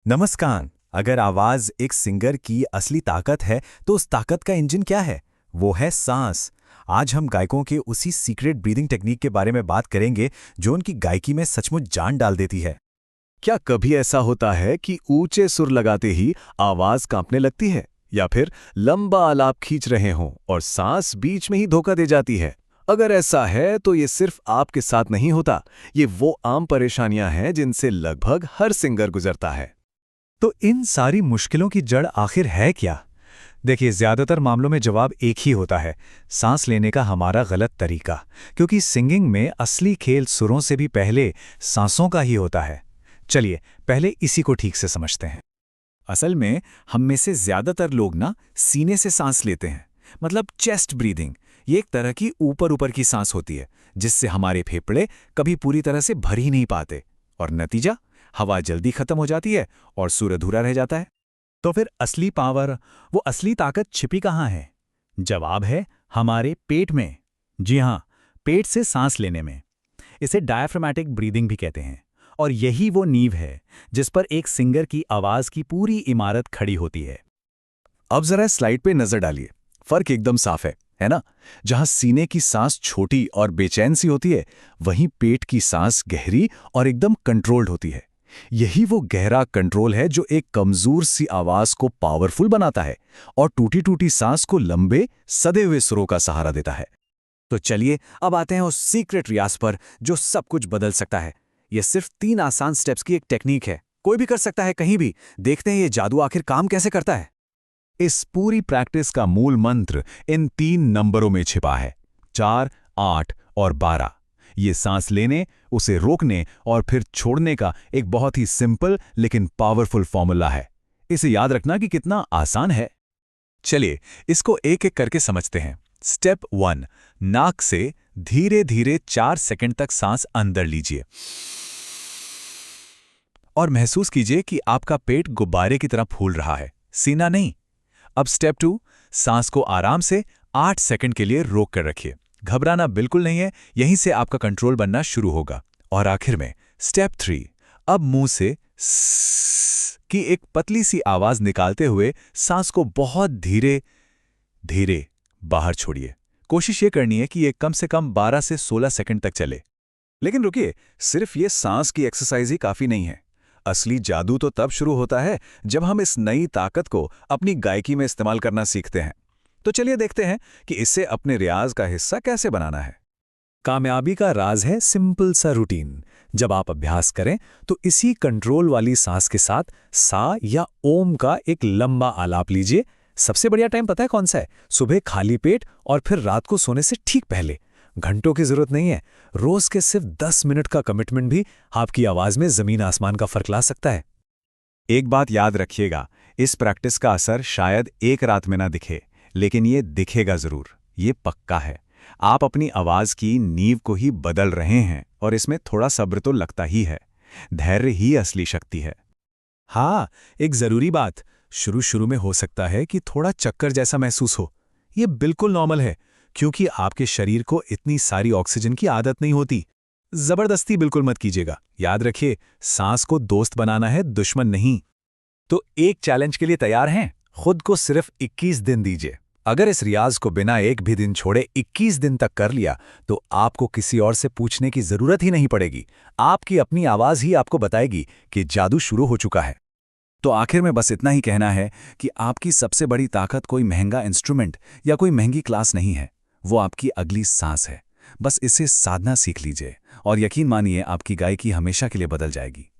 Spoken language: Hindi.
नमस्कार। अगर आवाज एक सिंगर की असली ताकत है तो उस ताकत का इंजन क्या है? वो है सांस। आज हम गायकों के उसी सीक्रेट ब्रीदिंग टेक्निक के बारे में बात करेंगे जो उनकी गायकी में सचमुच जान डाल देती है। क्या कभी ऐसा होता है कि ऊंचे सुर लगाते ही आवाज कांपने लगती है या फिर लंबा आलाप खींच रहे हों और सांस बीच में ही धोखा दे जाती है? अगर ऐसा है तो ये सिर्फ आपके साथ नहीं होता, ये वो आम परेशानियां हैं जिनसे लगभग हर सिंगर गुजरता है। तो इन सारी मुश्किलों की जड़ आखिर है क्या? देखिए, ज्यादातर मामलों में जवाब एक ही होता है, सांस लेने का हमारा गलत तरीका। क्योंकि सिंगिंग में असली खेल सुरों से भी पहले सांसों का ही होता है। चलिए पहले इसी को ठीक से समझते हैं। असल में हम में से ज्यादातर लोग ना सीने से सांस लेते हैं, मतलब चेस्ट ब्रीदिंग। ये एक तरह की ऊपर ऊपर की सांस होती है जिससे हमारे फेफड़े कभी पूरी तरह से भर ही नहीं पाते, और नतीजा हवा जल्दी खत्म हो जाती है और सुर अधूरा रह जाता है। तो फिर असली पावर, वो असली ताकत छिपी कहाँ है? जवाब है हमारे पेट में। जी हाँ, पेट से सांस लेने में। इसे डायफ्रामेटिक ब्रीदिंग भी कहते हैं, और यही वो नींव है जिस पर एक सिंगर की आवाज की पूरी इमारत खड़ी होती है। अब जरा स्लाइड पे नजर डालिए, फर्क एकदम साफ है ना? जहां सीने की सांस छोटी और बेचैन सी होती है, वहीं पेट की सांस गहरी और एकदम कंट्रोल्ड होती है। यही वो गहरा कंट्रोल है जो एक कमजोर सी आवाज को पावरफुल बनाता है और टूटी टूटी सांस को लंबे सदे हुए सुरों का सहारा देता है। तो चलिए अब आते हैं उस सीक्रेट रियाज पर जो सब कुछ बदल सकता है। ये सिर्फ 3 आसान स्टेप्स की एक टेक्निक है, कोई भी कर सकता है कहीं भी। देखते हैं ये जादू आखिर काम कैसे करता है। इस पूरी प्रैक्टिस का मूल मंत्र इन 3 नंबरों में छिपा है: 4, 8 और 12। ये सांस लेने, उसे रोकने और फिर छोड़ने का एक बहुत ही सिंपल लेकिन पावरफुल फॉर्मूला है। इसे याद रखना कि कितना आसान है। चलिए इसको एक एक करके समझते हैं। स्टेप 1, नाक से धीरे धीरे 4 सेकंड तक सांस अंदर लीजिए और महसूस कीजिए कि आपका पेट गुब्बारे की तरह फूल रहा है, सीना नहीं। अब स्टेप 2, सांस को आराम से 8 सेकंड के लिए रोक कर रखिए। घबराना बिल्कुल नहीं है, यहीं से आपका कंट्रोल बनना शुरू होगा। और आखिर में स्टेप 3, अब मुंह से स्स की एक पतली सी आवाज निकालते हुए सांस को बहुत धीरे धीरे बाहर छोड़िए। कोशिश ये करनी है कि ये कम से कम 12 से 16 सेकंड तक चले। लेकिन रुकिए, सिर्फ ये सांस की एक्सरसाइज ही काफी नहीं है। असली जादू तो तब शुरू होता है जब हम इस नई ताकत को अपनी गायकी में इस्तेमाल करना सीखते हैं। तो चलिए देखते हैं कि इसे अपने रियाज का हिस्सा कैसे बनाना है। कामयाबी का राज है सिंपल सा रूटीन। जब आप अभ्यास करें तो इसी कंट्रोल वाली सांस के साथ सा या ओम का एक लंबा आलाप लीजिए। सबसे बढ़िया टाइम पता है कौन सा है? सुबह खाली पेट और फिर रात को सोने से ठीक पहले। घंटों की जरूरत नहीं है, रोज के सिर्फ 10 मिनट का कमिटमेंट भी आपकी आवाज में जमीन आसमान का फर्क ला सकता है। एक बात याद रखिएगा, इस प्रैक्टिस का असर शायद एक रात में ना दिखे, लेकिन ये दिखेगा जरूर, ये पक्का है। आप अपनी आवाज की नींव को ही बदल रहे हैं और इसमें थोड़ा सब्र तो लगता ही है। धैर्य ही असली शक्ति है। हाँ, एक जरूरी बात, शुरू शुरू में हो सकता है कि थोड़ा चक्कर जैसा महसूस हो। ये बिल्कुल नॉर्मल है, क्योंकि आपके शरीर को इतनी सारी ऑक्सीजन की आदत नहीं होती। जबरदस्ती बिल्कुल मत कीजिएगा। याद रखिए, सांस को दोस्त बनाना है, दुश्मन नहीं। तो एक चैलेंज के लिए तैयार हैं? खुद को सिर्फ 21 दिन दीजिए। अगर इस रियाज को बिना एक भी दिन छोड़े 21 दिन तक कर लिया तो आपको किसी और से पूछने की जरूरत ही नहीं पड़ेगी। आपकी अपनी आवाज ही आपको बताएगी कि जादू शुरू हो चुका है। तो आखिर में बस इतना ही कहना है कि आपकी सबसे बड़ी ताकत कोई महंगा इंस्ट्रूमेंट या कोई महंगी क्लास नहीं है, वो आपकी अगली सांस है। बस इसे साधना सीख लीजिए और यकीन मानिए आपकी गायकी हमेशा के लिए बदल जाएगी।